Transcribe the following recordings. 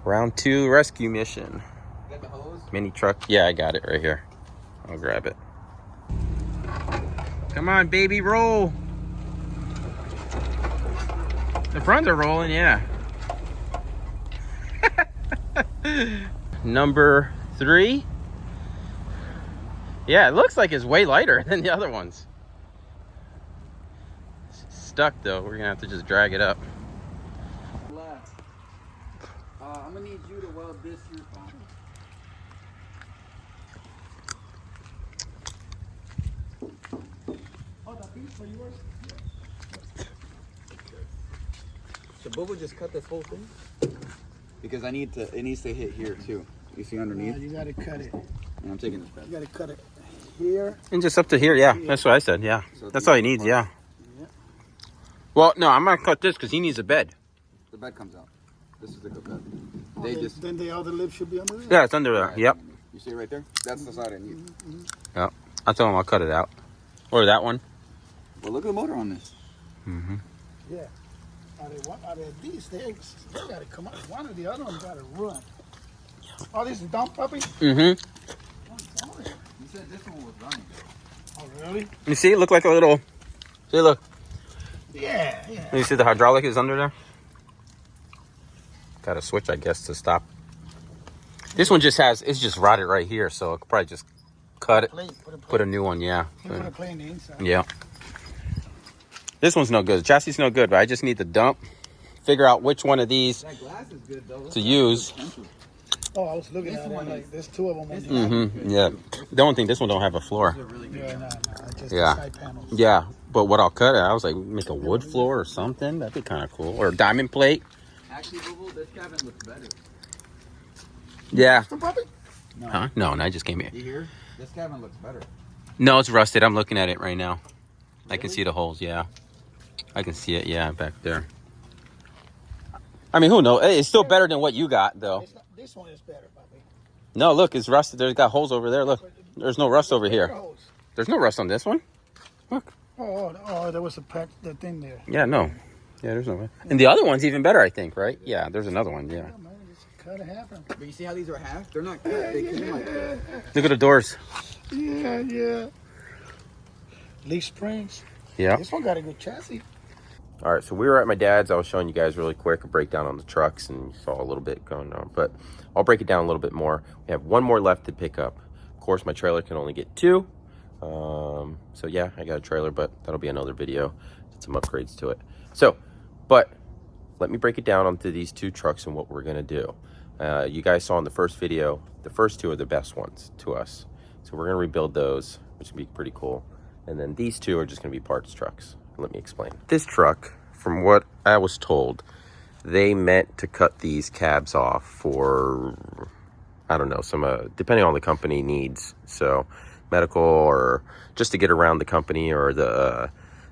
Round 2 rescue mission. You got the hose? Mini truck. Yeah, I got it right here. I'll grab it. Come on, baby, roll. The fronts are rolling, yeah. Number 3. Yeah, it looks like it's way lighter than the other ones. Stuck though, we're gonna have to just drag it up. I'm gonna need you to weld this here for me. Oh, that piece for yours? Yeah. So Bubba just cut this whole thing? Because it needs to hit here too. You see underneath? You gotta cut it. And I'm taking this back. You gotta cut it here. And just up to here, yeah. That's what I said, yeah. So that's all he needs, yeah. Well, no, I'm gonna cut this because he needs a bed. The bed comes out. This is the good bed. Then the other lip should be under there? Yeah, it's under there, yep. You see it right there? That's the side I need. Yep. I told him I'll cut it out. Or that one. Well, look at the motor on this. Yeah. Are they these things? They gotta come out. One or the other one gotta run. Oh, this is dump puppy? Mm-hmm. You said this one was running. Oh, really? You see, it looked like a little... See, look. Yeah. You see the hydraulic is under there? Got a switch, I guess, to stop. This one just has... It's just rotted right here, so I could probably just cut it. Put a new one, yeah. You put a plate in the inside. Yeah. This one's no good. The chassis is no good, but I just need to dump. Figure out which one of these that glass is good, though. to use. Oh, I was looking at it like there's 2 of them. Mm-hmm. Yeah. The only thing, this one don't have a floor. Yeah, just Yeah. the side panels. Yeah. But what I'll cut it, I was like, make a wood floor or something. That'd be kind of cool. Or a diamond plate. Actually, Bubba, this cabin looks better. Yeah. No. Huh? No, I just came here. You hear? This cabin looks better. No, it's rusted. I'm looking at it right now. Really? I can see the holes, yeah. I can see it, yeah, back there. I mean, who knows? It's still better than what you got, though. This one is better, Bobby. No, look, it's rusted. There's got holes over there. Look, there's no rust over here. There's no rust on this one. Look. Oh, there was the thing there. Yeah, no. Yeah, there's no way. And the other one's even better, I think, right? Yeah, there's another one, yeah. Yeah, man, just cut it half. But you see how these are half? They're not cut. They came like that. Look at the doors. Yeah. Leaf springs. Yeah. This one got a good chassis. All right, so we were at my dad's. I was showing you guys really quick a breakdown on the trucks, and you saw a little bit going on, but I'll break it down a little bit more. We have one more left to pick up. Of course, my trailer can only get 2. So yeah, I got a trailer, but that'll be another video. Did some upgrades to it. So, but let me break it down onto these 2 trucks and what we're gonna do. You guys saw in the first video, the first 2 are the best ones to us. So we're gonna rebuild those, which would be pretty cool. And then these 2 are just gonna be parts trucks. Let me explain. This truck, from what I was told, they meant to cut these cabs off for, I don't know, some, depending on the company needs. So medical or just to get around the company or the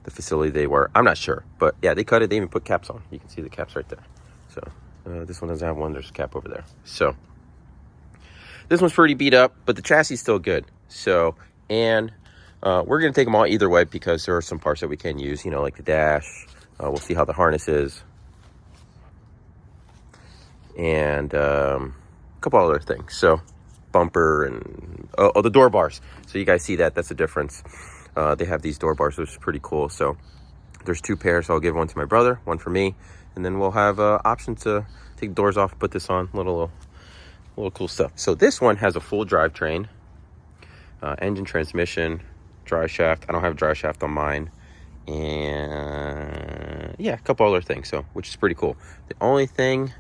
facility they were. I'm not sure, but yeah, they cut it. They even put caps on. You can see the caps right there. So this one doesn't have one. There's a cap over there. So this one's pretty beat up, but the chassis is still good. So, and we're going to take them all either way because there are some parts that we can use, you know, like the dash. We'll see how the harness is. And a couple other things. So bumper and, the door bars. So you guys see that, that's the difference. They have these door bars, which is pretty cool. So there's 2 pairs. So I'll give one to my brother, one for me. And then we'll have options to take the doors off, put this on, little cool stuff. So this one has a full drivetrain, engine, transmission, dry shaft. I don't have a dry shaft on mine. And yeah, a couple other things, so which is pretty cool. The only thing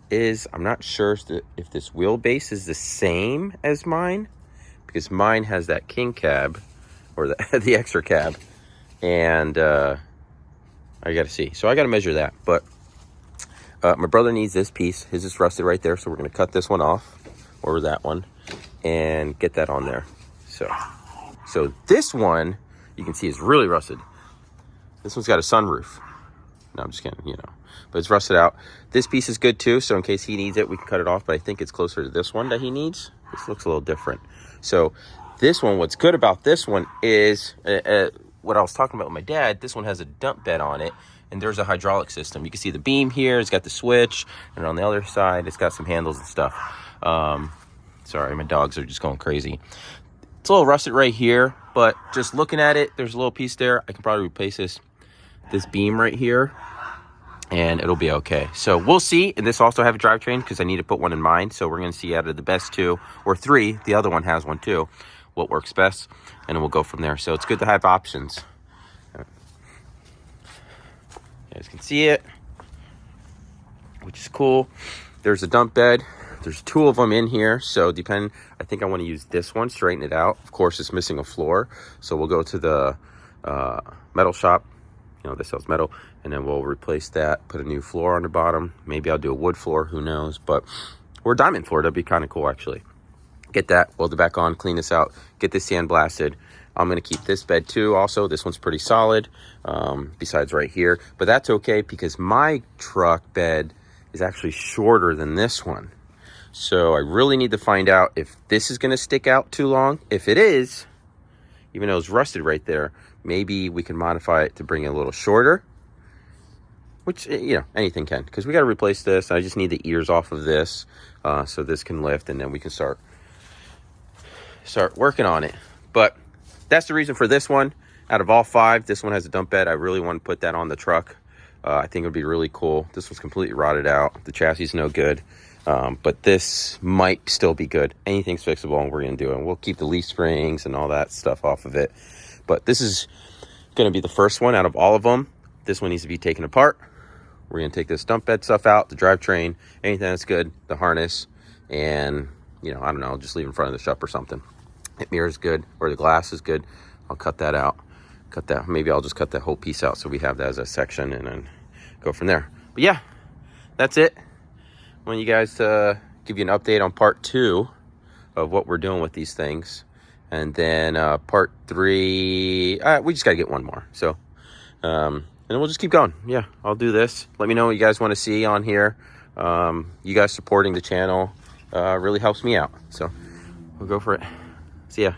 is I'm not sure if this wheelbase is the same as mine, because mine has that king cab or the extra cab, and I gotta see. So I gotta measure that. But my brother needs this piece. His is rusted right there, so we're gonna cut this one off, or that one, and get that on there. So this one you can see is really rusted. This one's got a sunroof. No, I'm just kidding, you know. But it's rusted out. This piece is good too, so in case he needs it, we can cut it off. But I think it's closer to this one that he needs. This looks a little different. So this one, what's good about this one is what I was talking about with my dad. This one has a dump bed on it, and there's a hydraulic system. You can see the beam here, it's got the switch, and on the other side, it's got some handles and stuff. Sorry, my dogs are just going crazy. It's a little rusted right here, but just looking at it, there's a little piece there. I can probably replace this beam right here, and it'll be okay. So we'll see. And this also have a drivetrain because I need to put one in mine. So we're going to see out of the best 2 or 3, the other one has one too, what works best, and then we'll go from there. So it's good to have options. You guys can see it, which is cool. There's a dump bed. There's 2 of them in here, so I think I want to use this one, straighten it out. Of course, it's missing a floor, so we'll go to the metal shop, that sells metal, and then we'll replace that, put a new floor on the bottom. Maybe I'll do a wood floor, who knows, but or a diamond floor, that'd be kind of cool, actually. Get that, weld it back on, clean this out, get this sandblasted. I'm going to keep this bed too, also. This one's pretty solid, besides right here, but that's okay because my truck bed is actually shorter than this one. So I really need to find out if this is going to stick out too long. If it is, even though it's rusted right there, maybe we can modify it to bring it a little shorter, which, anything can, because we got to replace this. I just need the ears off of this so this can lift, and then we can start working on it. But that's the reason for this one. Out of all 5, this one has a dump bed. I really want to put that on the truck. I think it would be really cool. This one's completely rotted out. The chassis is no good. But this might still be good. Anything's fixable, and we're going to do it. And we'll keep the leaf springs and all that stuff off of it. But this is going to be the first one out of all of them. This one needs to be taken apart. We're going to take this dump bed stuff out, the drivetrain, anything that's good, the harness, and, I don't know, just leave in front of the shop or something. The mirror is good, or the glass is good. I'll cut that out. Maybe I'll just cut that whole piece out so we have that as a section and then go from there. But yeah, that's it. I want you guys to give you an update on part 2 of what we're doing with these things. And then part 3, we just got to get one more. So, and then we'll just keep going. Yeah, I'll do this. Let me know what you guys want to see on here. You guys supporting the channel really helps me out. So we'll go for it. See ya.